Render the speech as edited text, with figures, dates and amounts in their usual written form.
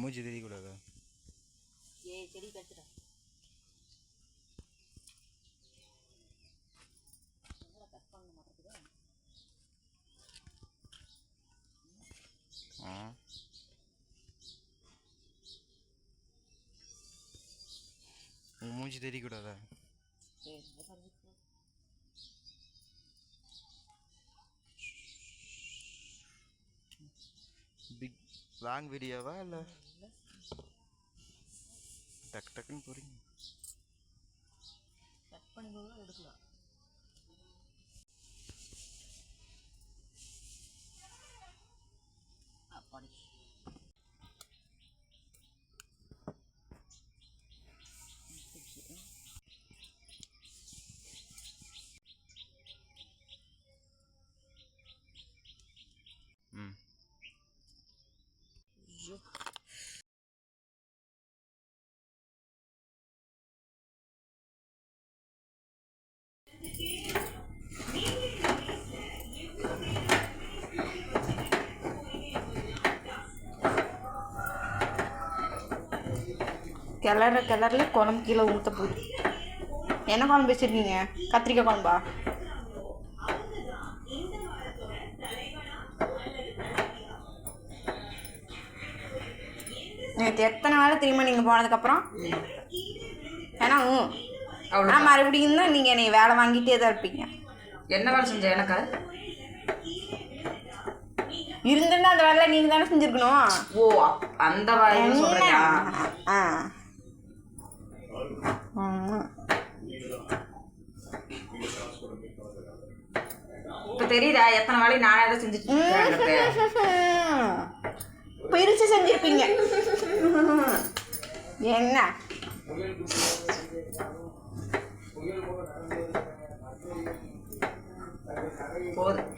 மூஞ்சி தெரியக்கூடாதா? ஏய் செடி கச்சுடா. கட் பண்ண மாட்டேங்குது. மூஞ்சி தெரியக்கூடாதா? பிக் லாங் வீடியோவா இல்லை டக்கு டக்குன்னு போறீங்க? கட் பண்ணி கூட எடுக்கலாம். அப்படி கிளறல குழம்பு கீழே ஊற்ற போகுது. என்ன குழம்பு வச்சுருக்கீங்க? கத்திரிக்காய் குழம்பா? நேற்று எத்தனை வேலை தெரியுமா நீங்கள் போனதுக்கப்புறம்? ஏன்னா அவ்வளோ மறுபடியும் தான் நீங்கள் என்னை வேலை வாங்கிட்டே தான் இருப்பீங்க. என்ன வேலை செஞ்ச? எனக்கு இருந்துன்னா அந்த வேலை நீங்கள் தானே செஞ்சுருக்கணும். ஓ, அந்த வேலை சொல்றியா? இப்போ தெரியுதா எத்தனை வேலை நானே தான் செஞ்சுட்டு பிரித்து செஞ்சுருப்பீங்க. என்ன போதும்.